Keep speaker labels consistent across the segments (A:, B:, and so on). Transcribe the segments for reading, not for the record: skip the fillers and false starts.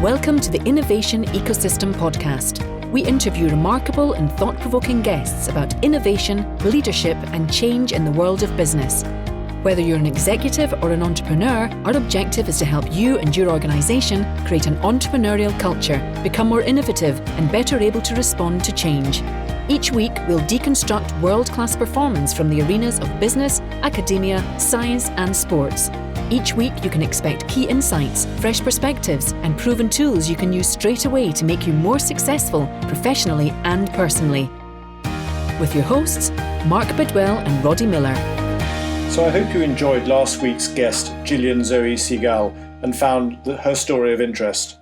A: Welcome to the Innovation Ecosystem Podcast. We interview remarkable and thought-provoking guests about innovation, leadership, and change in the world of business. Whether you're an executive or an entrepreneur, our objective is to help you and your organisation create an entrepreneurial culture, become more innovative, and better able to respond to change. Each week, we'll deconstruct world-class performance from the arenas of business, academia, science, and sports. Each week, you can expect key insights, fresh perspectives, and proven tools you can use straight away to make you more successful professionally and personally. With your hosts, Mark Bidwell and Roddy Miller.
B: So I hope you enjoyed last week's guest, Gillian Zoe Seagal, and found her story of interest.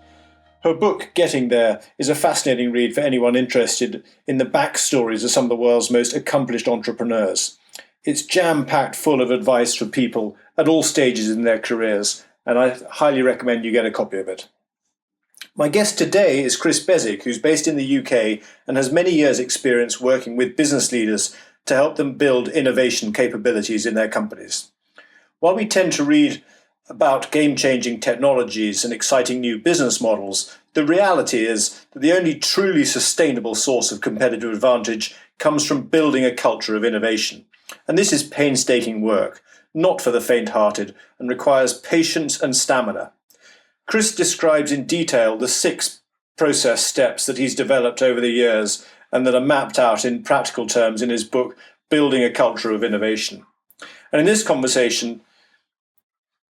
B: Her book, Getting There, is a fascinating read for anyone interested in the backstories of some of the world's most accomplished entrepreneurs. It's jam-packed full of advice for people at all stages in their careers, and I highly recommend you get a copy of it. My guest today is Cris Beswick, who's based in the UK and has many years' experience working with business leaders to help them build innovation capabilities in their companies. While we tend to read about game-changing technologies and exciting new business models, the reality is that the only truly sustainable source of competitive advantage comes from building a culture of innovation. And this is painstaking work, not for the faint-hearted, and requires patience and stamina. Cris describes in detail the 6 process steps that he's developed over the years and that are mapped out in practical terms in his book, Building a Culture of Innovation. And in this conversation,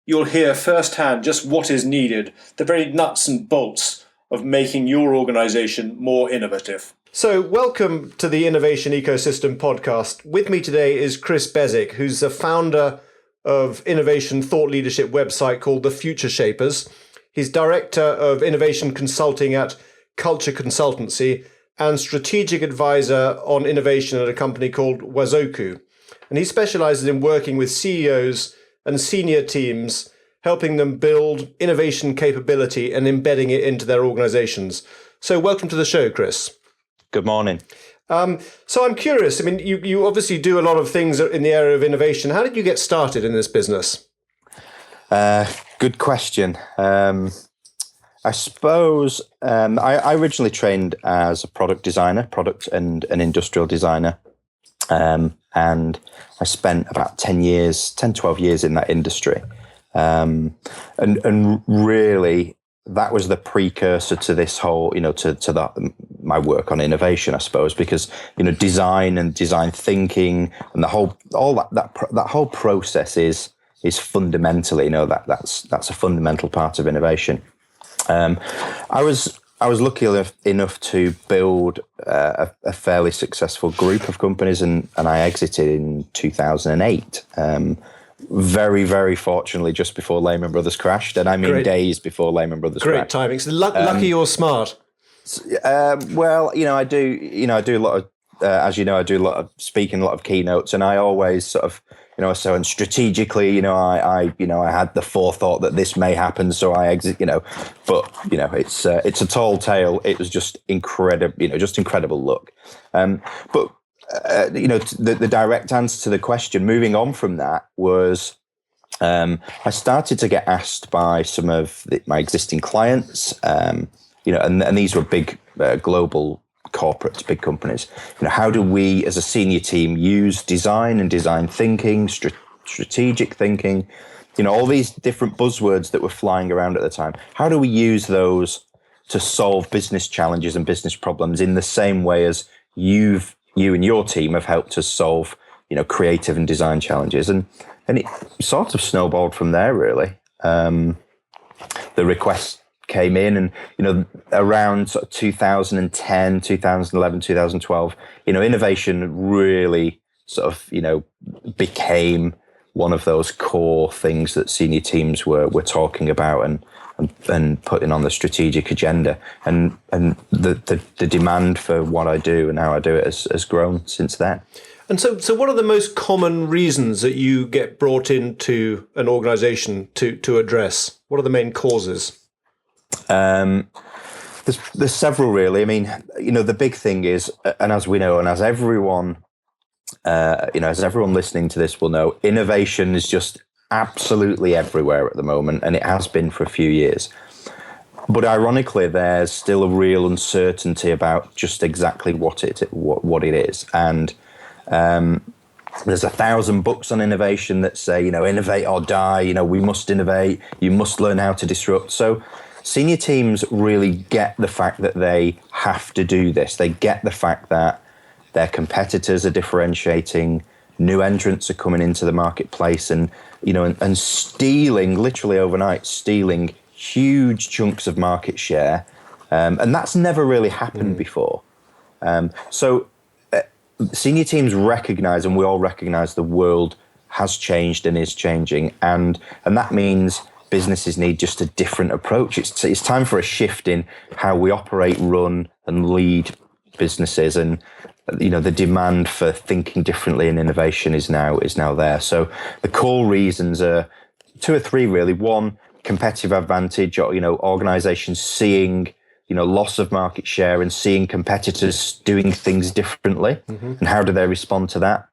B: you'll hear firsthand just what is needed, the very nuts and bolts of making your organisation more innovative. So welcome to the Innovation Ecosystem Podcast. With me today is Cris Beswick, who's the founder of innovation thought leadership website called The Future Shapers. He's director of innovation consulting at Culture Consultancy and strategic advisor on innovation at a company called Wazoku. And he specializes in working with CEOs and senior teams, helping them build innovation capability and embedding it into their organizations. So welcome to the show, Cris.
C: Good morning.
B: So I'm curious, I mean, you obviously do a lot of things in the area of innovation. How did you get started in this business?
C: Good question. I suppose I originally trained as a product designer, product and an industrial designer. And I spent about 12 years in that industry. And really, that was the precursor to this whole, my work on innovation, I suppose, because, design and design thinking and that whole process is fundamentally, that's a fundamental part of innovation. I was lucky enough to build a fairly successful group of companies, and I exited in 2008. Very, very fortunately, just before Lehman Brothers crashed, and I mean days before Lehman Brothers crashed.
B: Great timing. So lucky you're smart.
C: Well, I do a lot of, as you know, I do a lot of speaking, a lot of keynotes, and I always sort of, and strategically, I had the forethought that this may happen, so I exit, but it's a tall tale. It was just incredible luck. But the direct answer to the question, moving on from that, was I started to get asked by some of my existing clients, and these were big global corporates, big companies. How do we as a senior team use design and design thinking, strategic thinking, all these different buzzwords that were flying around at the time? How do we use those to solve business challenges and business problems in the same way as you and your team have helped us solve, creative and design challenges? And it sort of snowballed from there, really. The request came in, and, around sort of 2010, 2011, 2012, innovation really sort of, became one of those core things that senior teams were talking about and putting on the strategic agenda. And the demand for what I do and how I do it has grown since then.
B: And so what are the most common reasons that you get brought into an organization to address? What are the main causes?
C: There's several, really. I mean, the big thing is, and as we know, and as everyone, as everyone listening to this will know, innovation is just absolutely everywhere at the moment, and it has been for a few years. But ironically, there's still a real uncertainty about just exactly what it is. And there's 1,000 books on innovation that say, innovate or die. We must innovate. You must learn how to disrupt. So senior teams really get the fact that they have to do this. They get the fact that their competitors are differentiating, new entrants are coming into the marketplace, and stealing, literally overnight, stealing huge chunks of market share. And that's never really happened before. So senior teams recognize, and we all recognize, the world has changed and is changing. And that means businesses need just a different approach. It's time for a shift in how we operate, run, and lead businesses. And the demand for thinking differently and innovation is now there. So the core reasons are 2 or 3 really. One, competitive advantage, or organizations seeing loss of market share and seeing competitors doing things differently, and how do they respond to that?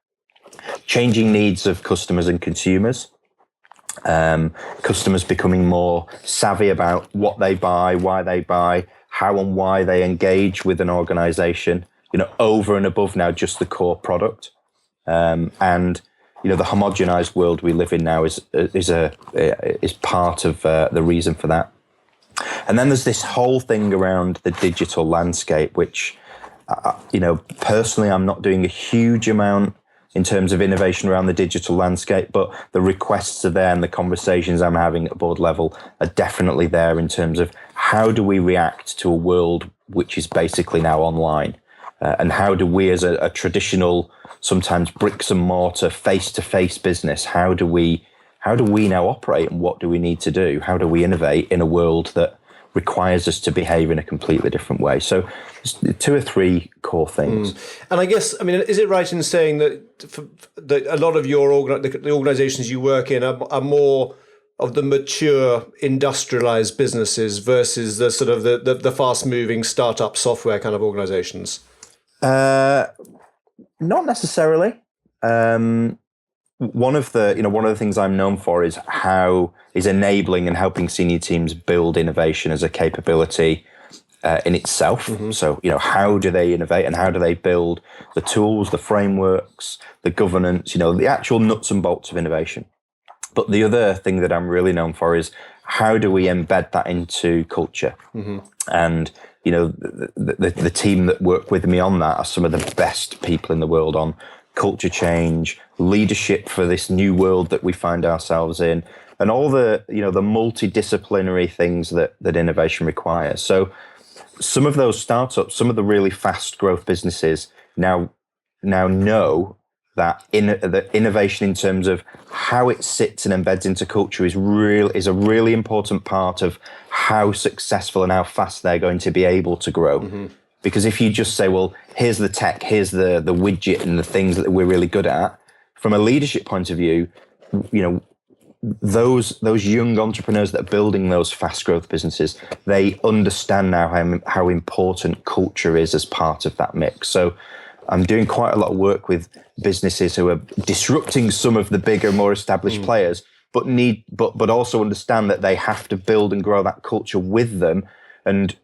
C: Changing needs of customers and consumers. Customers becoming more savvy about what they buy, why they buy, how and why they engage with an organization, over and above now just the core product. And the homogenized world we live in now is part of the reason for that. And then there's this whole thing around the digital landscape, which, personally, I'm not doing a huge amount in terms of innovation around the digital landscape, but the requests are there and the conversations I'm having at board level are definitely there in terms of how do we react to a world which is basically now online? And how do we, as a traditional, sometimes bricks and mortar, face-to-face business, how do we now operate, and what do we need to do? How do we innovate in a world that requires us to behave in a completely different way? So 2 or 3 core things.
B: And I guess, is it right in saying that a lot of the organizations you work in are more of the mature industrialized businesses versus the sort of the fast-moving startup software kind of organizations?
C: Not necessarily. One of the things I'm known for is enabling and helping senior teams build innovation as a capability in itself. So, how do they innovate and how do they build the tools, the frameworks, the governance, the actual nuts and bolts of innovation. But the other thing that I'm really known for is how do we embed that into culture? And the team that work with me on that are some of the best people in the world on culture change, leadership for this new world that we find ourselves in, and all the the multidisciplinary things that innovation requires. So some of those startups, some of the really fast growth businesses now know that the innovation in terms of how it sits and embeds into culture is a really important part of how successful and how fast they're going to be able to grow. Because if you just say, well, here's the tech, here's the widget and the things that we're really good at, from a leadership point of view, those young entrepreneurs that are building those fast growth businesses, they understand now how important culture is as part of that mix. So I'm doing quite a lot of work with businesses who are disrupting some of the bigger, more established players, but also understand that they have to build and grow that culture with them, and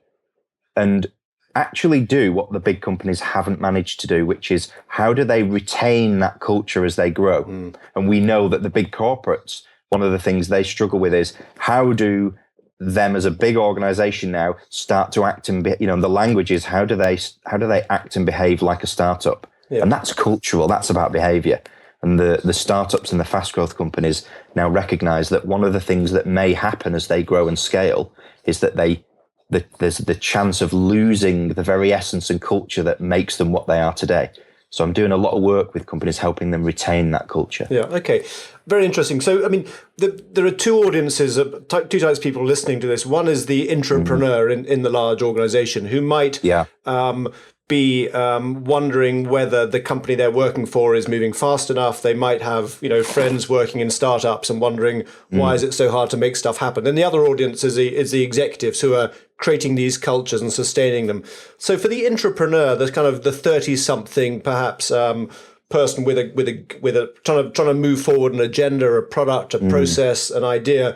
C: actually do what the big companies haven't managed to do, which is how do they retain that culture as they grow? And we know that the big corporates, one of the things they struggle with is how do them as a big organization now start to act and the language is how do they act and behave like a startup? And that's cultural, that's about behavior. And the startups and the fast growth companies now recognize that one of the things that may happen as they grow and scale is that there's the chance of losing the very essence and culture that makes them what they are today. So I'm doing a lot of work with companies helping them retain that culture. Yeah,
B: okay. Very interesting. So, there are 2 audiences, 2 types of people listening to this. One is the intrapreneur in the large organization who might be wondering whether the company they're working for is moving fast enough. They might have, friends working in startups and wondering why is it so hard to make stuff happen. And the other audience is the executives who are creating these cultures and sustaining them. So for the intrapreneur, there's kind of the 30-something perhaps person with a trying to move forward an agenda, a product, a process, an idea.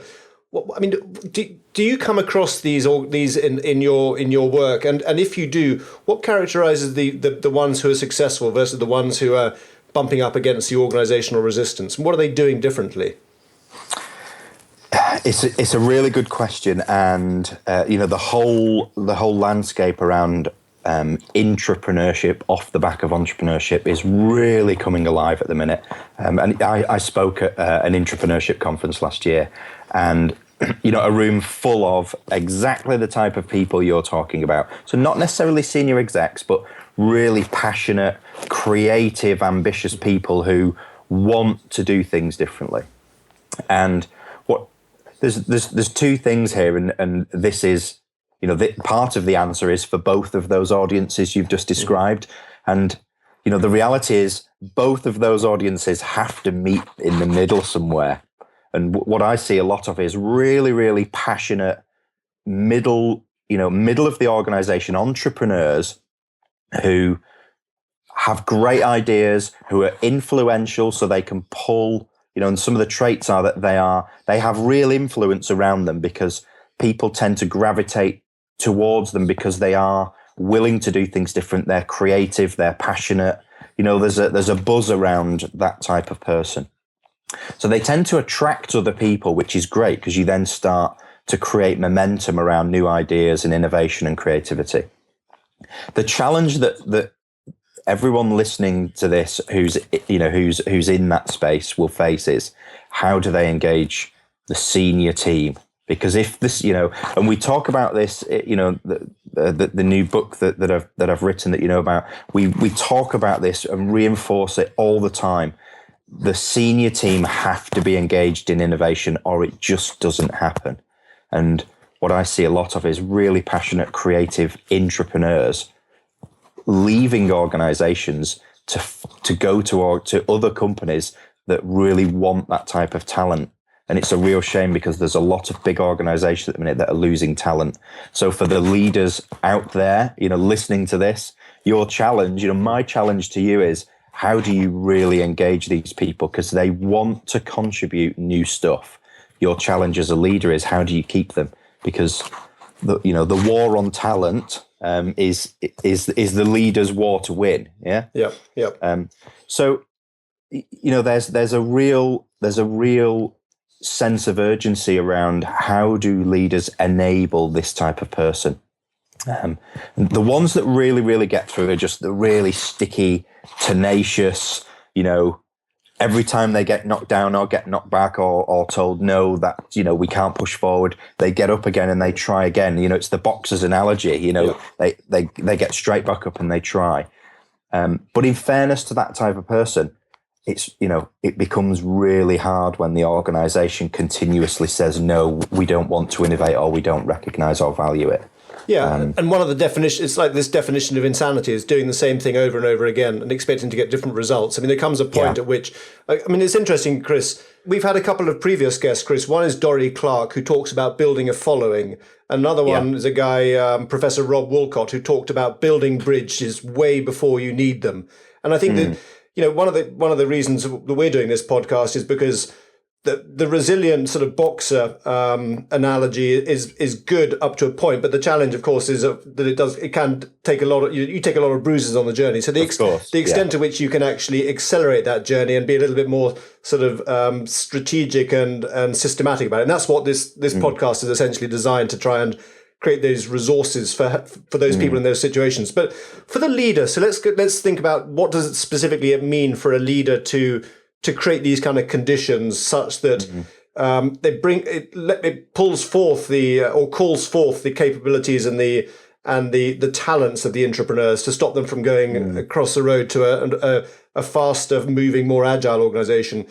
B: I mean, do you come across these in your work? And if you do, what characterizes the ones who are successful versus the ones who are bumping up against the organizational resistance? And what are they doing differently?
C: It's a really good question, and the whole landscape around intrapreneurship off the back of entrepreneurship is really coming alive at the minute. And I spoke at an intrapreneurship conference last year, and a room full of exactly the type of people you're talking about. So not necessarily senior execs, but really passionate, creative, ambitious people who want to do things differently. And there's two things here, and this is, part of the answer is for both of those audiences you've just described. And, the reality is both of those audiences have to meet in the middle somewhere. And what I see a lot of is really, really passionate middle of the organization entrepreneurs who have great ideas, who are influential, so they can pull, and some of the traits are that they have real influence around them, because people tend to gravitate towards them because they are willing to do things different. They're creative, they're passionate. There's a buzz around that type of person. So they tend to attract other people, which is great, because you then start to create momentum around new ideas and innovation and creativity. The challenge that everyone listening to this who's in that space will face is, how do they engage the senior team? Because if this, and we talk about this, the new book that I've written that about, we talk about this and reinforce it all the time. The senior team have to be engaged in innovation, or it just doesn't happen. And what I see a lot of is really passionate, creative intrapreneurs leaving organizations to go to other companies that really want that type of talent. And it's a real shame, because there's a lot of big organizations at the minute that are losing talent. So for the leaders out there, listening to this, your challenge, my challenge to you is, how do you really engage these people? Because they want to contribute new stuff. Your challenge as a leader is, how do you keep them? Because the war on talent is the leader's war to win. Yeah.
B: Yeah.
C: So there's a real sense of urgency around, how do leaders enable this type of person? The ones that really, really get through are just the really sticky, tenacious, every time they get knocked down or get knocked back or told no, that, we can't push forward, they get up again and they try again. It's the boxer's analogy, they get straight back up and they try. But in fairness to that type of person, it's, it becomes really hard when the organization continuously says, no, we don't want to innovate, or we don't recognize or value it.
B: Yeah, and one of the definitions, it's like this definition of insanity is doing the same thing over and over again and expecting to get different results. I mean, there comes a point at which, it's interesting, Chris, we've had a couple of previous guests, Chris. One is Dory Clark, who talks about building a following. Another one is a guy, Professor Rob Wolcott, who talked about building bridges way before you need them. And I think that, one of the reasons that we're doing this podcast is because the resilient sort of boxer analogy is good up to a point, but the challenge, of course, is that it can take a lot of you take a lot of bruises on the journey. So the extent to which you can actually accelerate that journey and be a little bit more sort of strategic and systematic about it. And that's what this podcast is essentially designed to try and create those resources for those people in those situations. But for the leader, so let's think about what does it specifically mean for a leader to create these kind of conditions such that it pulls forth or calls forth the capabilities and the talents of the intrapreneurs to stop them from going across the road to a faster moving, more agile organization.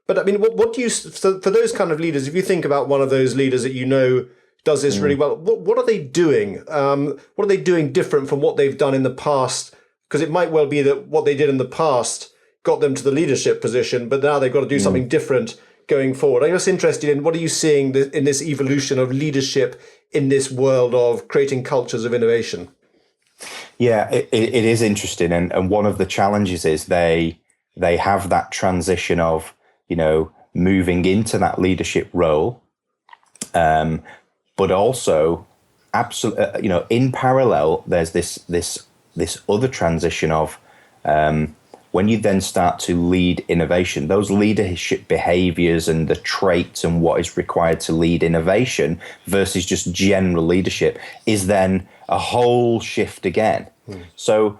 B: But I mean, what do you, for those kind of leaders, if you think about one of those leaders that does this really well, what are they doing? What are they doing different from what they've done in the past? Because it might well be that what they did in the past got them to the leadership position, but now they've got to do something different going forward. I'm just interested in, what are you seeing in this evolution of leadership in this world of creating cultures of innovation?
C: Yeah, it is interesting. And one of the challenges is they have that transition of, moving into that leadership role. But also, absolutely, in parallel, there's this other transition of when you then start to lead innovation, those leadership behaviors and the traits and what is required to lead innovation versus just general leadership is then a whole shift again. So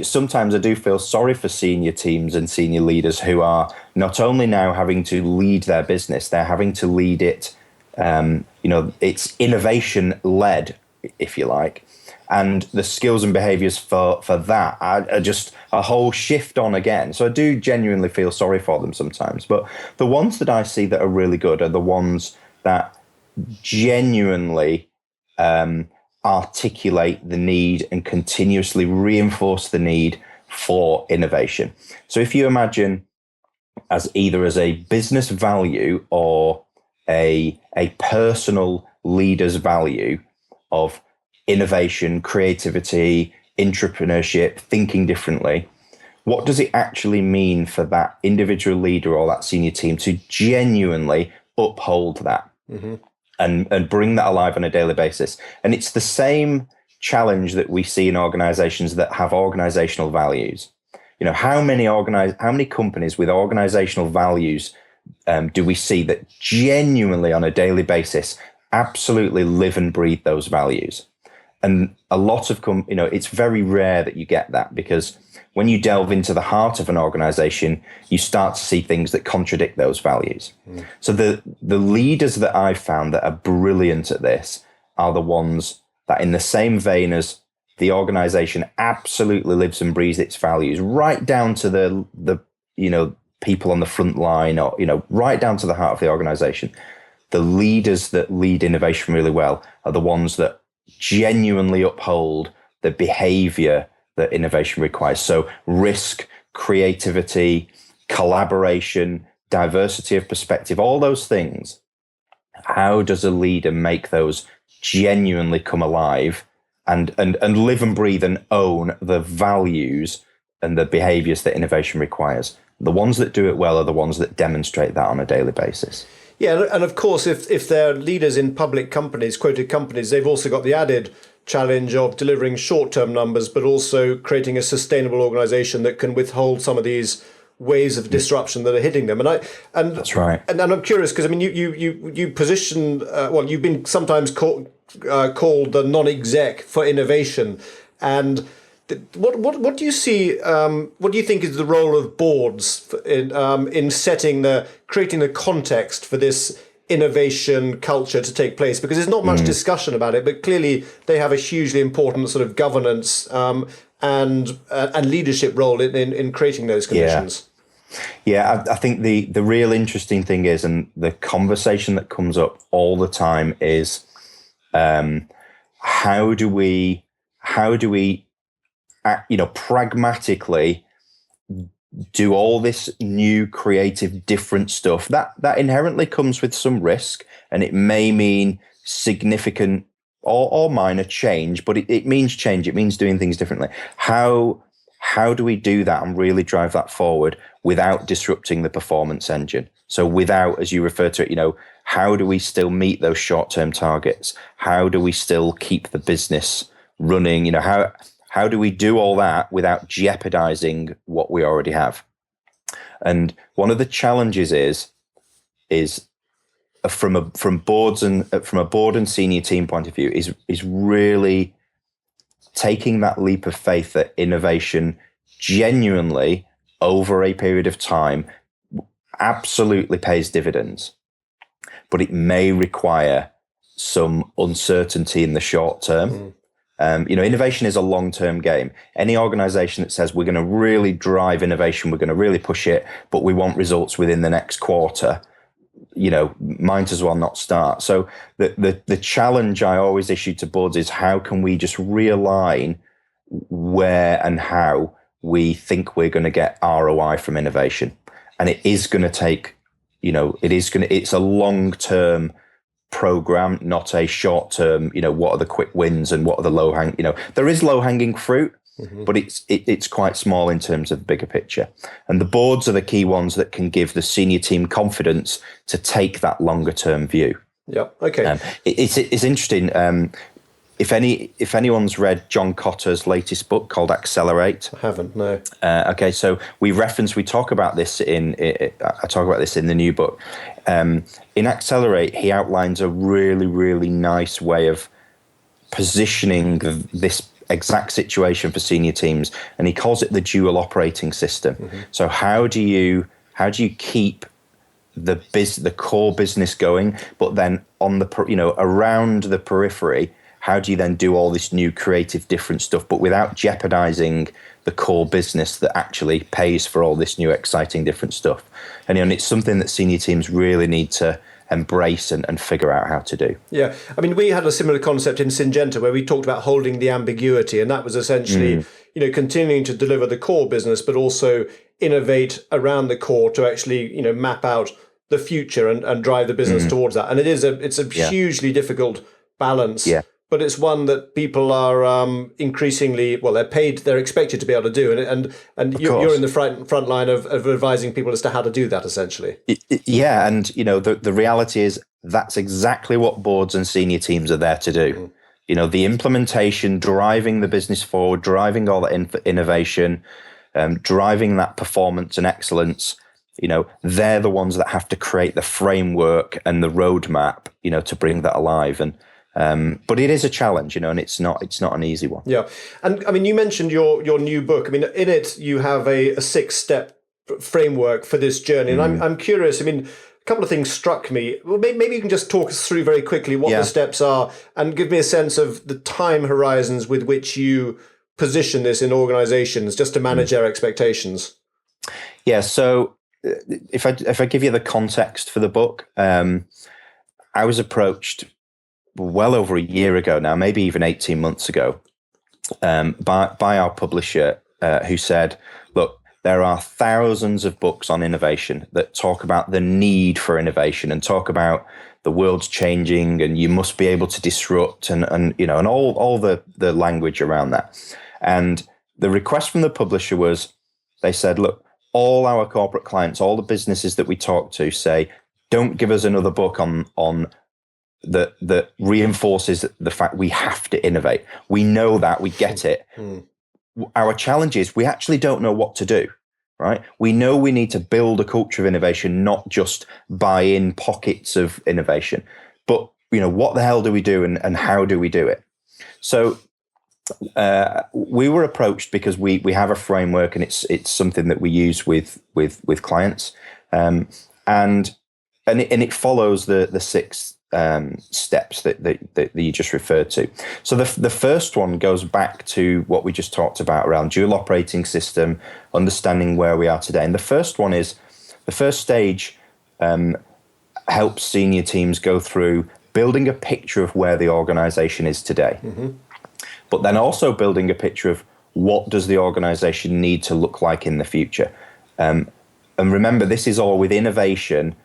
C: sometimes I do feel sorry for senior teams and senior leaders who are not only now having to lead their business, they're having to lead it, it's innovation led, if you like. And the skills and behaviors for that are just a whole shift on again. So I do genuinely feel sorry for them sometimes. But the ones that I see that are really good are the ones that genuinely articulate the need and continuously reinforce the need for innovation. So if you imagine as either as a business value or a personal leader's value of innovation, creativity, intrapreneurship, thinking differently, what does it actually mean for that individual leader or that senior team to genuinely uphold that and bring that alive on a daily basis? And it's the same challenge that we see in organizations that have organizational values. How many companies with organizational values do we see that genuinely on a daily basis absolutely live and breathe those values? And a lot of it's very rare that you get that, because when you delve into the heart of an organization, you start to see things that contradict those values. So the leaders that I've found that are brilliant at this are the ones that, in the same vein as the organization absolutely lives and breathes its values, right down to the people on the front line, or right down to the heart of the organization. The leaders that lead innovation really well are the ones that genuinely uphold the behavior that innovation requires. So risk, creativity, collaboration, diversity of perspective, all those things. How does a leader make those genuinely come alive and live and breathe and own the values and the behaviors that innovation requires? The ones that do it well are the ones that demonstrate that on a daily basis.
B: Yeah, and of course, if they're leaders in public companies, quoted companies, they've also got the added challenge of delivering short-term numbers, but also creating a sustainable organization that can withhold some of these waves of disruption that are hitting them. And
C: that's right.
B: And I'm curious because you position you've been sometimes called the non-exec for innovation, and what do you see? What do you think is the role of boards in creating the context for this innovation culture to take place? Because there's not much discussion about it, but clearly they have a hugely important sort of governance and leadership role in creating those conditions.
C: Yeah, I think the real interesting thing is, and the conversation that comes up all the time is, how do we pragmatically do all this new, creative, different stuff that inherently comes with some risk, and it may mean significant or minor change, but it means change. It means doing things differently. How do we do that and really drive that forward without disrupting the performance engine? So without, as you refer to it, how do we still meet those short-term targets? How do we still keep the business running? How do we do all that without jeopardizing what we already have? And one of the challenges is from a board and senior team point of view is really taking that leap of faith that innovation genuinely over a period of time absolutely pays dividends, but it may require some uncertainty in the short term. Innovation is a long-term game. Any organization that says we're going to really drive innovation, we're going to really push it, but we want results within the next quarter, might as well not start. So the challenge I always issue to boards is, how can we just realign where and how we think we're going to get ROI from innovation? And it is going to take, it's a long-term program, not a short-term, what are the quick wins and what are the low-hanging, there is low-hanging fruit, but it's quite small in terms of the bigger picture. And the boards are the key ones that can give the senior team confidence to take that longer-term view.
B: Yeah. Okay.
C: It's interesting. If anyone's read John Cotter's latest book called Accelerate,
B: I haven't. No.
C: Okay, so we talk about this I talk about this in the new book. In Accelerate, he outlines a really, really nice way of positioning this exact situation for senior teams, and he calls it the dual operating system. So how do you keep the core business going, but then on the around the periphery, how do you then do all this new creative different stuff, but without jeopardizing the core business that actually pays for all this new exciting different stuff? And it's something that senior teams really need to embrace and figure out how to do.
B: Yeah, I mean, we had a similar concept in Syngenta where we talked about holding the ambiguity, and that was essentially continuing to deliver the core business, but also innovate around the core to actually map out the future and drive the business towards that. And it's a hugely difficult balance.
C: Yeah.
B: But it's one that people are increasingly, they're expected to be able to do. And you're in the front line of advising people as to how to do that, essentially.
C: Yeah, and the reality is that's exactly what boards and senior teams are there to do. The implementation, driving the business forward, driving all that innovation, driving that performance and excellence. They're the ones that have to create the framework and the roadmap, to bring that alive. But it is a challenge, and it's not an easy one.
B: Yeah. And I mean, you mentioned your new book. I mean, in it, you have a 6-step framework for this journey. And I'm curious, I mean, a couple of things struck me. Well, maybe you can just talk us through very quickly what the steps are and give me a sense of the time horizons with which you position this in organizations just to manage their expectations.
C: Yeah. So if I give you the context for the book, I was approached well over a year ago now, maybe even 18 months ago, by our publisher, who said, look, there are thousands of books on innovation that talk about the need for innovation and talk about the world's changing and you must be able to disrupt and all the language around that. And the request from the publisher was, they said, look, all our corporate clients, all the businesses that we talk to say, don't give us another book on that reinforces the fact we have to innovate. We know that, we get it. Our challenge is we actually don't know what to do, right? We know we need to build a culture of innovation, not just buy in pockets of innovation. But, what the hell do we do and how do we do it? So we were approached because we have a framework and it's something that we use with clients. And it follows the 6 steps that you just referred to. So the first one goes back to what we just talked about around dual operating system, understanding where we are today. And the first one is, the first stage helps senior teams go through building a picture of where the organization is today, but then also building a picture of what does the organization need to look like in the future. And remember, this is all with innovation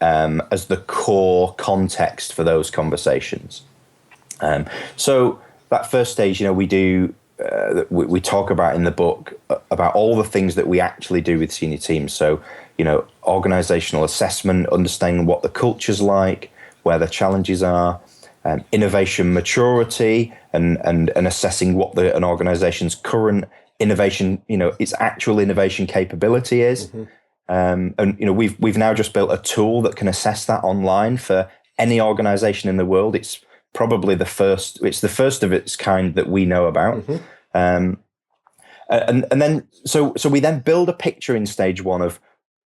C: as the core context for those conversations. So that first stage, we talk about in the book about all the things that we actually do with senior teams. So, organizational assessment, understanding what the culture's like, where the challenges are, innovation maturity, and assessing what an organization's current innovation, its actual innovation capability is. And we've now just built a tool that can assess that online for any organization in the world. It's probably the first of its kind that we know about. And then so we then build a picture in stage 1 of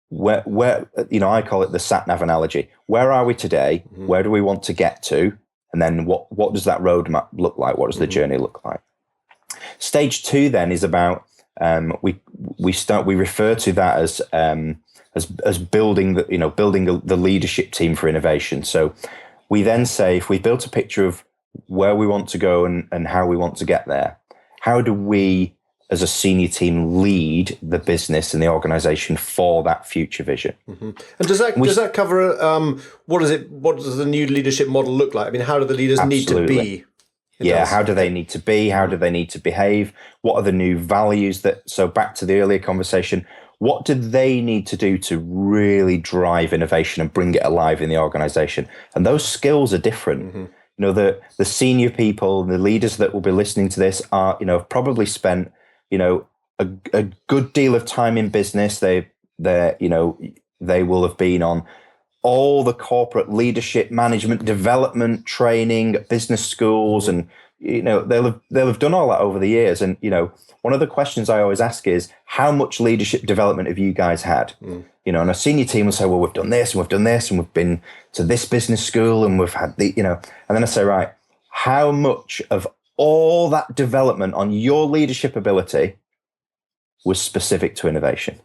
C: where I call it the sat nav analogy. Where are we today? Where do we want to get to? And then what does that roadmap look like? What does the journey look like? Stage 2 then is about we refer to that as building the leadership team for innovation. So we then say, if we built a picture of where we want to go and how we want to get there, how do we as a senior team lead the business and the organization for that future vision?
B: And does that cover what does the new leadership model look like? I mean, how do the leaders need to be?
C: How do they need to be? How do they need to behave? What are the new values so back to the earlier conversation, what do they need to do to really drive innovation and bring it alive in the organization? And those skills are different. You know, the senior people, the leaders that will be listening to this are, you know, have probably spent, you know, a good deal of time in business. They will have been on all the corporate leadership, management, development, training, business schools, and you know they'll have done all that over the years. And you know, one of the questions I always ask is, how much leadership development have you guys had? You know, and a senior team will say, well, we've done this and we've done this and we've been to this business school and we've had the, you know, and then I say, right, how much of all that development on your leadership ability was specific to innovation?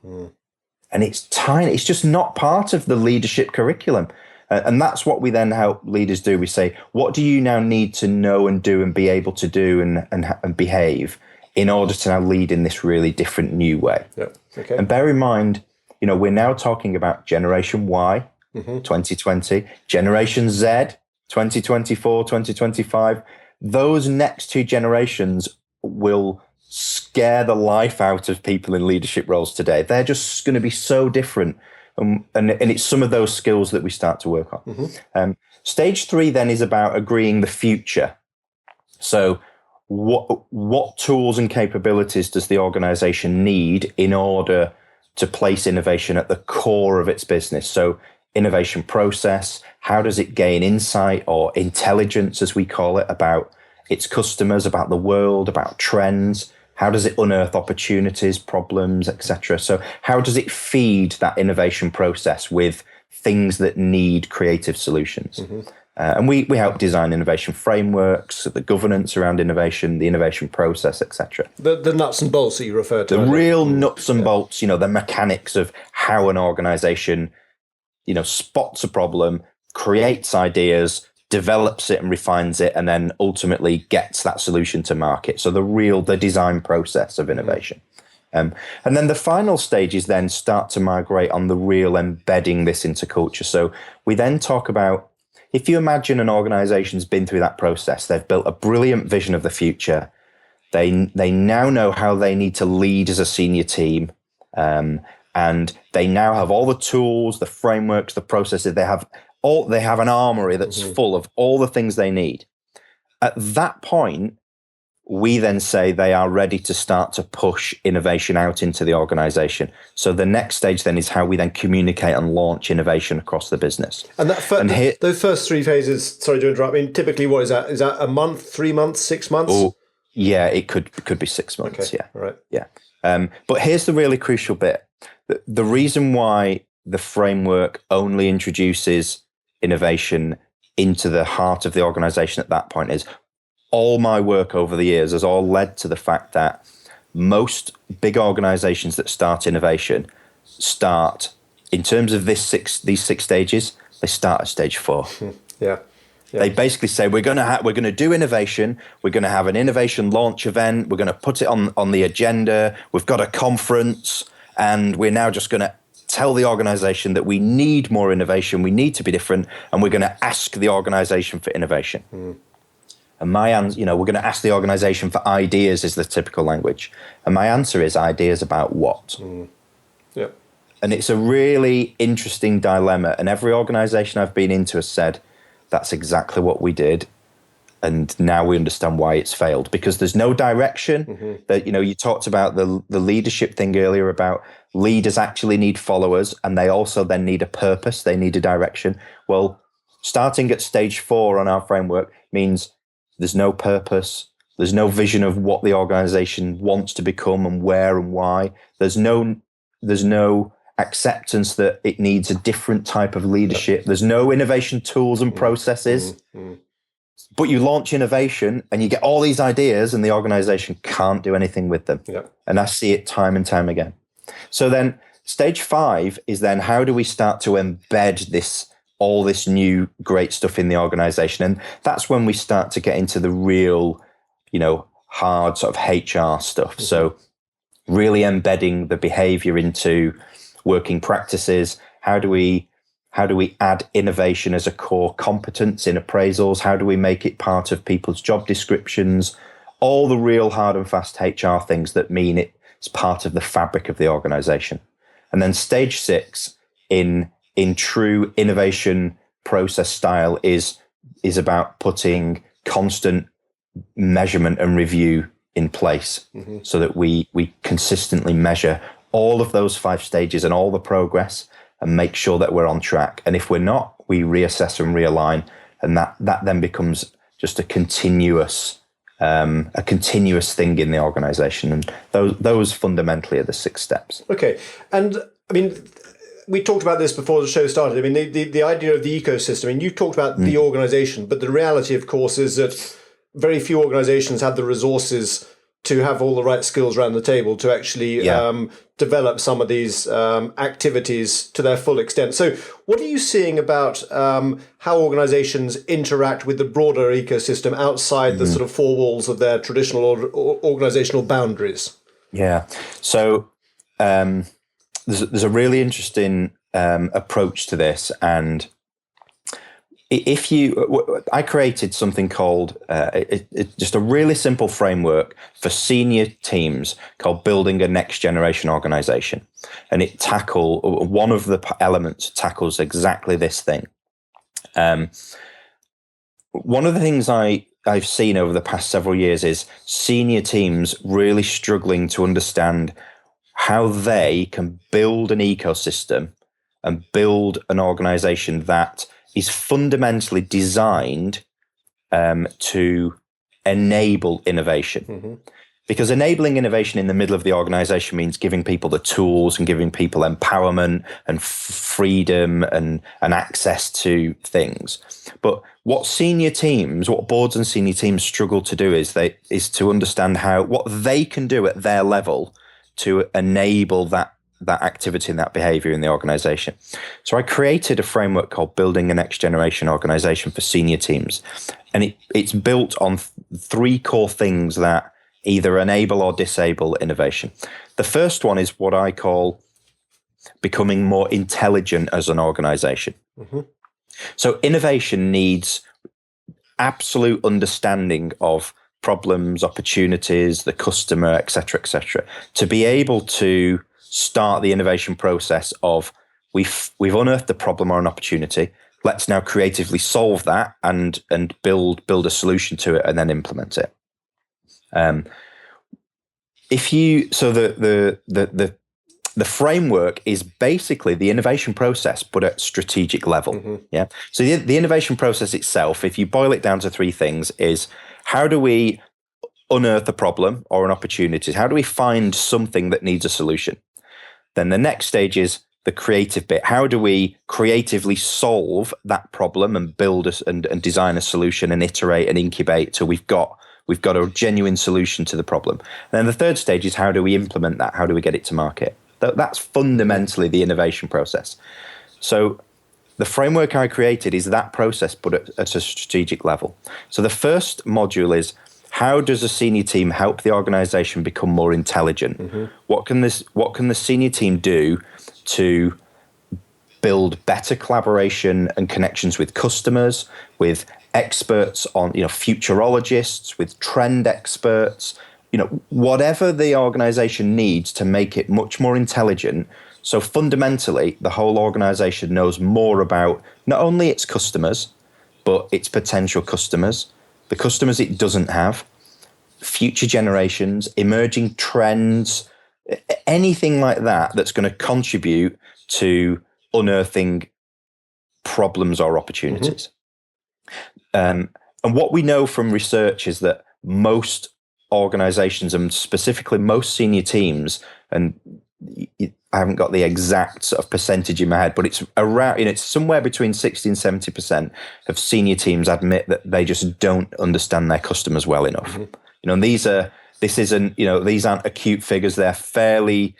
C: And it's tiny. It's just not part of the leadership curriculum. And that's what we then help leaders do. We say, what do you now need to know and do and be able to do and behave in order to now lead in this really different new way?
D: Yeah. Okay.
C: And bear in mind, you know, we're now talking about Generation Y, 2020, Generation Z, 2024, 2025. Those next two generations will scare the life out of people in leadership roles today. They're just going to be so different. And it's some of those skills that we start to work on. Stage 3 then is about agreeing the future. So what tools and capabilities does the organization need in order to place innovation at the core of its business? So innovation process, how does it gain insight or intelligence, as we call it, about its customers, about the world, about trends? How does it unearth opportunities, problems, etc.? So how does it feed that innovation process with things that need creative solutions? And we help design innovation frameworks, the governance around innovation, the innovation process, etc.
D: The nuts and bolts that you referred to.
C: The real nuts and bolts, you know, the mechanics of how an organization, you know, spots a problem, creates ideas, develops it and refines it, and then ultimately gets that solution to market. So the design process of innovation. And then the final stages then start to migrate on the real embedding this into culture. So we then talk about, if you imagine an organization's been through that process, they've built a brilliant vision of the future. They now know how they need to lead as a senior team. And they now have all the tools, the frameworks, the processes. They have an armory that's full of all the things they need. At that point, we then say they are ready to start to push innovation out into the organization. So the next stage then is how we then communicate and launch innovation across the business.
D: And those first 3 phases, sorry to interrupt, I mean, typically what is that? Is that a month, 3 months, 6 months?
C: Oh, yeah, it could be 6 months.
D: Okay.
C: Yeah.
D: Right.
C: Yeah. But here's the really crucial bit. The reason why the framework only introduces innovation into the heart of the organization at that point is all my work over the years has all led to the fact that most big organizations that start innovation start, in terms of these 6 stages, they start at stage 4.
D: Yeah.
C: They basically say, we're going to do innovation. We're going to have an innovation launch event. We're going to put it on the agenda. We've got a conference, and we're now just going to tell the organization that we need more innovation, we need to be different, and we're going to ask the organization for innovation. And my answer, you know, we're going to ask the organization for ideas is the typical language. And my answer is ideas about what?
D: Yeah.
C: And it's a really interesting dilemma. And every organization I've been into has said, that's exactly what we did. And now we understand why it's failed, because there's no direction. That, you know, you talked about the leadership thing earlier about leaders actually need followers, and they also then need a purpose. They need a direction. Well, starting at stage 4 on our framework means there's no purpose. There's no vision of what the organization wants to become and where and why. There's no acceptance that it needs a different type of leadership. There's no innovation tools and processes. But you launch innovation and you get all these ideas and the organization can't do anything with them.
D: Yeah.
C: And I see it time and time again. So then stage 5 is then how do we start to embed all this new great stuff in the organization? And that's when we start to get into the real, you know, hard sort of HR stuff. So really embedding the behavior into working practices. How do we add innovation as a core competence in appraisals? How do we make it part of people's job descriptions? All the real hard and fast HR things that mean it's part of the fabric of the organization. And then stage 6 in true innovation process style is about putting constant measurement and review in place, so that we consistently measure all of those 5 stages and all the progress and make sure that we're on track. And if we're not, we reassess and realign, and that then becomes just a continuous thing in the organization. And those fundamentally are the 6 steps.
D: Okay. And I mean, we talked about this before the show started. I mean, the idea of the ecosystem, I mean, you talked about the organization, but the reality, of course, is that very few organizations have the resources to have all the right skills around the table to actually develop some of these activities to their full extent. So what are you seeing about how organizations interact with the broader ecosystem outside the sort of 4 walls of their traditional organizational boundaries? Yeah.
C: So there's a really interesting approach to this. And I created something called just a really simple framework for senior teams called Building a Next Generation Organization. And one of the elements tackles exactly this thing. One of the things I've seen over the past several years is senior teams really struggling to understand how they can build an ecosystem and build an organization that is fundamentally designed to enable innovation. Because enabling innovation in the middle of the organization means giving people the tools and giving people empowerment and freedom and access to things. But what boards and senior teams struggle to do is to understand what they can do at their level to enable that activity and that behavior in the organization. So I created a framework called Building a Next Generation Organization for senior teams. And it's built on 3 core things that either enable or disable innovation. The first one is what I call becoming more intelligent as an organization. So innovation needs absolute understanding of problems, opportunities, the customer, et cetera, to be able to start the innovation process of we've unearthed the problem or an opportunity. Let's now creatively solve that and build a solution to it and then implement it. The framework is basically the innovation process, but at strategic level. Yeah. So the innovation process itself, if you boil it down to 3 things, is how do we unearth a problem or an opportunity? How do we find something that needs a solution? Then the next stage is the creative bit. How do we creatively solve that problem and build and design a solution and iterate and incubate till we've got a genuine solution to the problem? And then the third stage is how do we implement that? How do we get it to market? That's fundamentally the innovation process. So the framework I created is that process, but at a strategic level. So the first module is, how does a senior team help the organization become more intelligent? What can the senior team do to build better collaboration and connections with customers, with experts on, futurologists, with trend experts, whatever the organization needs to make it much more intelligent. So fundamentally, the whole organization knows more about not only its customers, but its potential customers, the customers it doesn't have, future generations, emerging trends, anything like that that's going to contribute to unearthing problems or opportunities. And what we know from research is that most organizations, and specifically most senior teams, and I haven't got the exact sort of percentage in my head, but it's around, it's somewhere between 60 and 70% of senior teams admit that they just don't understand their customers well enough. And these aren't acute figures. They're fairly,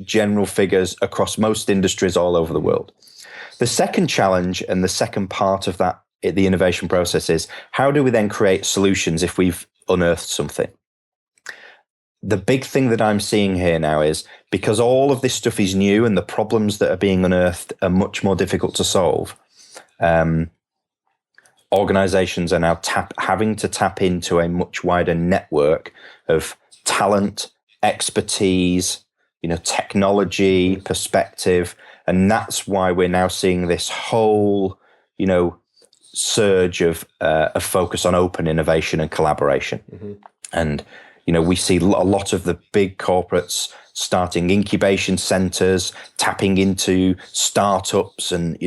C: general figures across most industries all over the world. The second challenge and the second part of that, the innovation process, is how do we then create solutions if we've unearthed something? The big thing that I'm seeing here now is, because all of this stuff is new and the problems that are being unearthed are much more difficult to solve, organizations are now having to tap into a much wider network of talent, expertise, technology perspective. And that's why we're now seeing this whole, surge of focus on open innovation and collaboration. And, we see a lot of the big corporates starting incubation centers, tapping into startups and,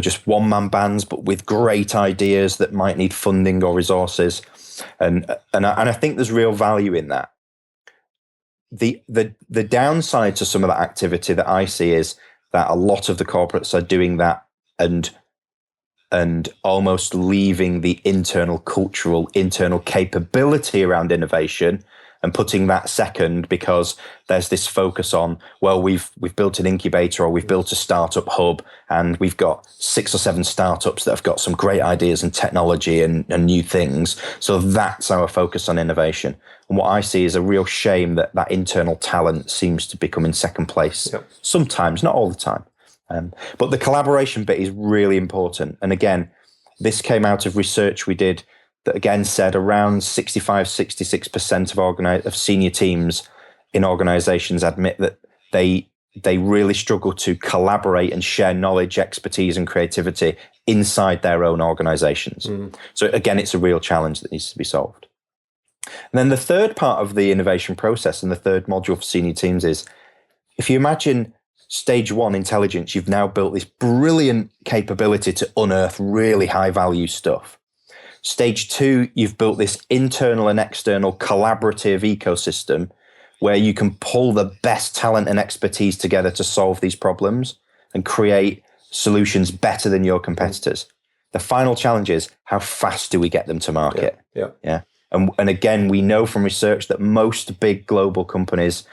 C: just one-man bands, but with great ideas that might need funding or resources. And I think there's real value in that. The downside to some of that activity that I see is that a lot of the corporates are doing that and almost leaving the internal capability around innovation and putting that second, because there's this focus on, well, we've built an incubator or we've built a startup hub and we've got 6 or 7 startups that have got some great ideas and technology and new things. So that's our focus on innovation. And what I see is a real shame that internal talent seems to become in second place. Yep. Sometimes, not all the time. But the collaboration bit is really important. And again, this came out of research we did that again said around 65-66% of senior teams in organizations admit that they really struggle to collaborate and share knowledge, expertise, and creativity inside their own organizations. So again, it's a real challenge that needs to be solved. And then the third part of the innovation process and the third module for senior teams is, if you imagine stage 1 intelligence, you've now built this brilliant capability to unearth really high value stuff. Stage 2, you've built this internal and external collaborative ecosystem where you can pull the best talent and expertise together to solve these problems and create solutions better than your competitors. The final challenge is, how fast do we get them to market? Yeah. And again, we know from research that most big global companies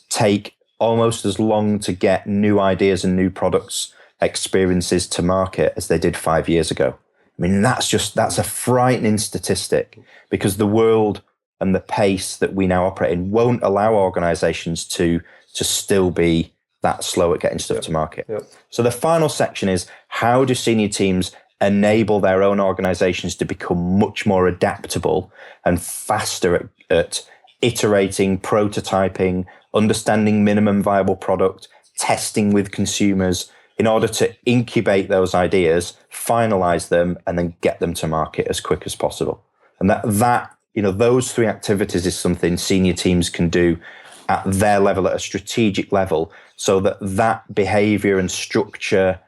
C: take almost as long to get new ideas and new products, experiences to market as they did 5 years ago. I mean, that's a frightening statistic, because the world and the pace that we now operate in won't allow organizations to still be that slow at getting stuff to market. So the final section is, how do senior teams enable their own organizations to become much more adaptable and faster at iterating, prototyping, understanding minimum viable product, testing with consumers, in order to incubate those ideas, finalize them, and then get them to market as quick as possible. And that those 3 activities is something senior teams can do at their level, at a strategic level, so that behavior and structure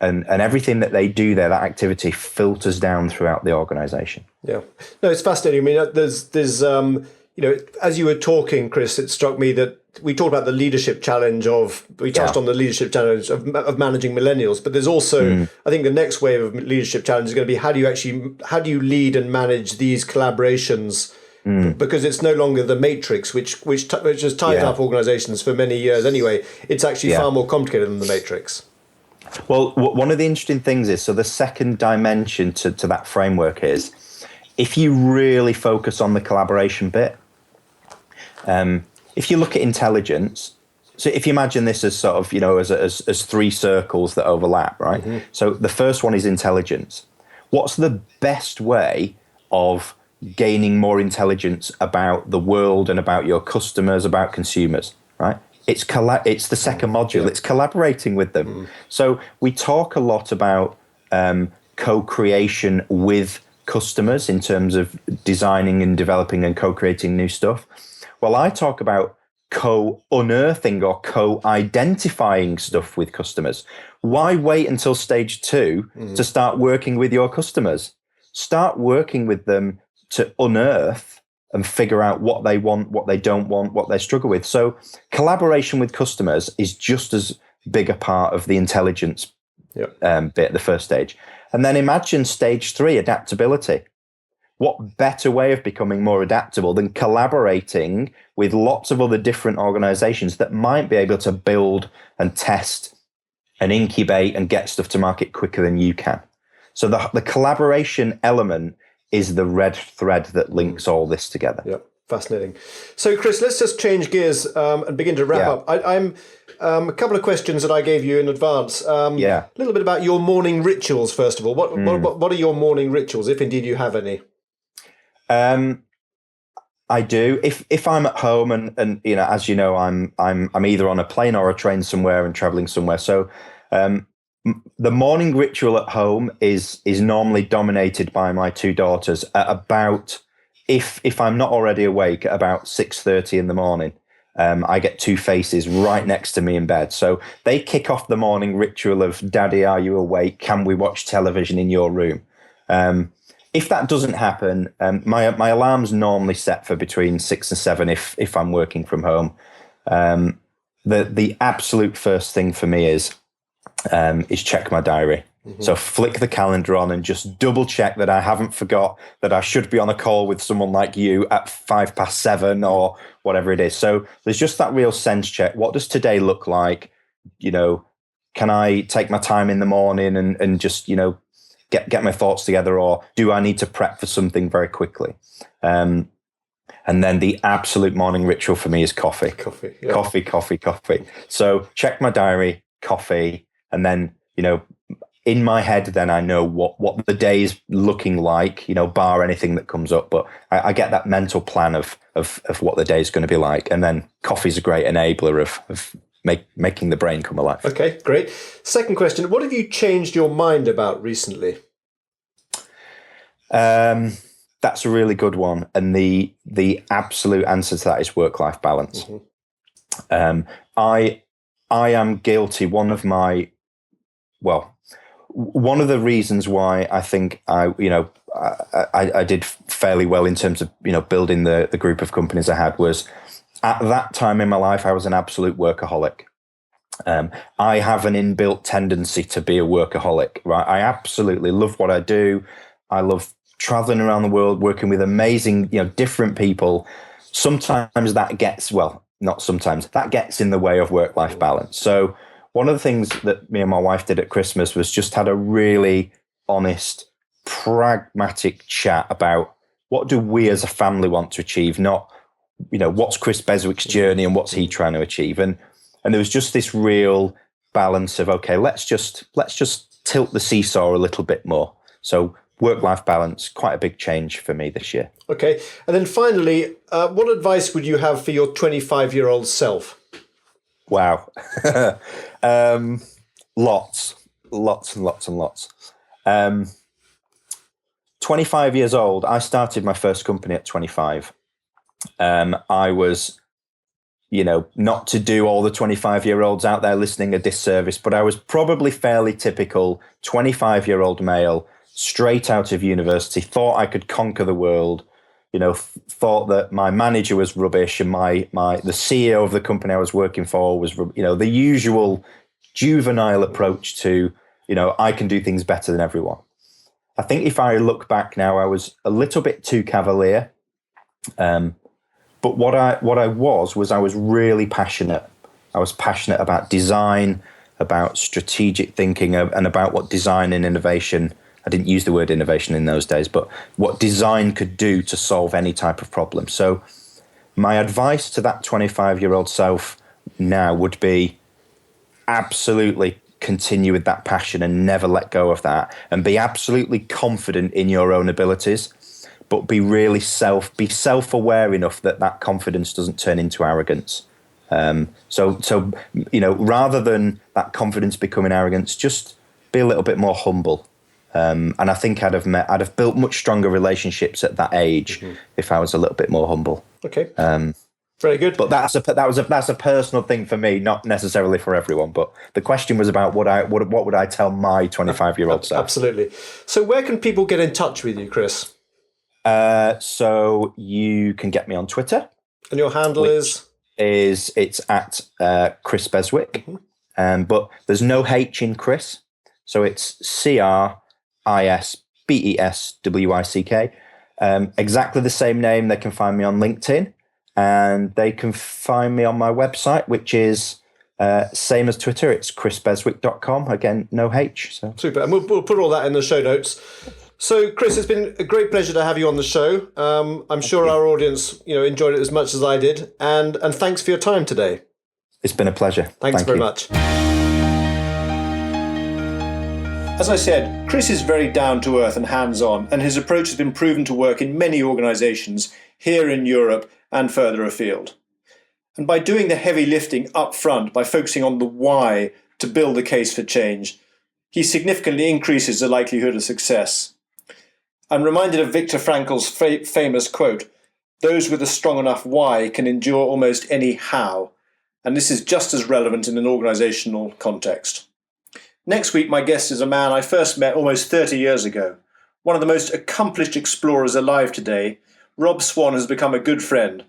C: and everything that they do there, that activity filters down throughout the organization. Yeah.
D: No, it's fascinating. I mean, there's as you were talking, Cris, it struck me that we talked about the leadership challenge touched on the leadership challenge of managing millennials, but there's also, I think the next wave of leadership challenge is going to be, how do you lead and manage these collaborations? Because it's no longer the matrix, which has tied up organizations for many years anyway. It's actually far more complicated than the matrix.
C: Well, one of the interesting things is, so the second dimension to that framework is, if you really focus on the collaboration bit, if you look at intelligence, so if you imagine this as sort of, as 3 circles that overlap, right? So the first one is intelligence. What's the best way of gaining more intelligence about the world and about your customers, about consumers, right? It's the second module. It's collaborating with them. So we talk a lot about co-creation with customers in terms of designing and developing and co-creating new stuff. Well, I talk about co-unearthing or co-identifying stuff with customers. Why wait until stage 2 to start working with your customers? Start working with them to unearth and figure out what they want, what they don't want, what they struggle with. So collaboration with customers is just as big a part of the intelligence bit at the first stage. And then imagine stage 3, adaptability. What better way of becoming more adaptable than collaborating with lots of other different organizations that might be able to build and test and incubate and get stuff to market quicker than you can? So the collaboration element is the red thread that links all this together.
D: Yeah, fascinating. So, Cris, let's just change gears and begin to wrap up. I'm a couple of questions that I gave you in advance. A little bit about your morning rituals, first of all. What are your morning rituals, if indeed you have any?
C: I do. If I'm at home and as you know, I'm either on a plane or a train somewhere and traveling somewhere. So the morning ritual at home is normally dominated by my two daughters at about, if I'm not already awake, at about 6:30 in the morning. I get two faces right next to me in bed. So they kick off the morning ritual of, Daddy, are you awake? Can we watch television in your room? If that doesn't happen, my alarm's normally set for between 6 and 7 if I'm working from home. The absolute first thing for me is check my diary. Mm-hmm. So flick the calendar on and just double check that I haven't forgot that I should be on a call with someone like you at 7:05 or whatever it is. So there's just that real sense check. What does today look like? Can I take my time in the morning and just, get my thoughts together, or do I need to prep for something very quickly? And then the absolute morning ritual for me is coffee. Coffee. So check my diary, coffee, and then, in my head, then I know what the day is looking like, bar anything that comes up. But I get that mental plan of what the day is going to be like. And then coffee's a great enabler of making the brain come alive.
D: Okay, great. Second question, what have you changed your mind about recently?
C: That's a really good one. And the absolute answer to that is work-life balance. Mm-hmm. I am guilty. One of the reasons why I think I did fairly well in terms of, building the group of companies I had was, at that time in my life, I was an absolute workaholic. I have an inbuilt tendency to be a workaholic, right? I absolutely love what I do. I love traveling around the world, working with amazing, different people. Sometimes that gets, that gets in the way of work-life balance. So one of the things that me and my wife did at Christmas was just had a really honest, pragmatic chat about what do we as a family want to achieve, not, what's Cris Beswick's journey and what's he trying to achieve. And there was just this real balance of, okay, let's just tilt the seesaw a little bit more. So work-life balance, quite a big change for me this year.
D: Okay. And then finally, what advice would you have for your 25-year-old self?
C: Wow. Lots and lots. 25 years old, I started my first company at 25. I was, not to do all the 25-year-olds out there listening a disservice, but I was probably fairly typical 25-year-old male, straight out of university, thought I could conquer the world, thought that my manager was rubbish and the CEO of the company I was working for was, the usual juvenile approach to, I can do things better than everyone. I think if I look back now, I was a little bit too cavalier. But what I was really passionate. I was passionate about design, about strategic thinking, and about what design and innovation, I didn't use the word innovation in those days, but what design could do to solve any type of problem. So my advice to that 25-year-old self now would be absolutely continue with that passion and never let go of that, and be absolutely confident in your own abilities, but be self-aware enough that confidence doesn't turn into arrogance. So rather than that confidence becoming arrogance, just be a little bit more humble. And I think I'd have built much stronger relationships at that age if I was a little bit more humble.
D: Okay. Very good.
C: But that's a personal thing for me, not necessarily for everyone. But the question was about what would I tell my 25-year-old self?
D: Absolutely. So where can people get in touch with you, Cris?
C: So you can get me on Twitter.
D: And your handle is
C: it's at Cris Beswick. But there's no H in Cris. So it's CrisBeswick. Exactly the same name. They can find me on LinkedIn, and they can find me on my website, which is same as Twitter. It's chrisbeswick.com. Again, no H. So
D: super. And we'll put all that in the show notes. So, Cris, it's been a great pleasure to have you on the show. I'm sure our audience, enjoyed it as much as I did. And thanks for your time today.
C: It's been a pleasure.
D: Thanks very much.
B: As I said, Cris is very down to earth and hands-on, and his approach has been proven to work in many organisations here in Europe and further afield. And by doing the heavy lifting up front, by focusing on the why to build the case for change, he significantly increases the likelihood of success. I'm reminded of Viktor Frankl's famous quote, "Those with a strong enough why can endure almost any how," and this is just as relevant in an organisational context. Next week, my guest is a man I first met almost 30 years ago. One of the most accomplished explorers alive today, Rob Swan has become a good friend.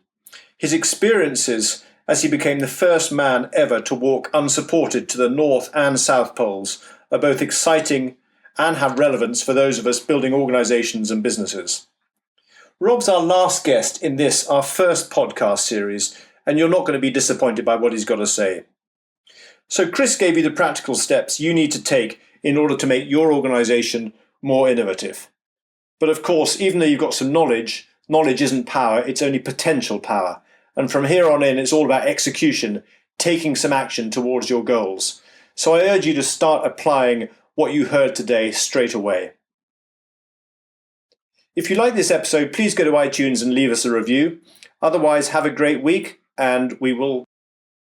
B: His experiences as he became the first man ever to walk unsupported to the North and South Poles are both exciting and have relevance for those of us building organisations and businesses. Rob's our last guest in this, our first podcast series, and you're not going to be disappointed by what he's got to say. So Cris gave you the practical steps you need to take in order to make your organisation more innovative. But of course, even though you've got some knowledge isn't power, it's only potential power. And from here on in, it's all about execution, taking some action towards your goals. So I urge you to start applying what you heard today straight away. If you like this episode, please go to iTunes and leave us a review. Otherwise, have a great week, and we will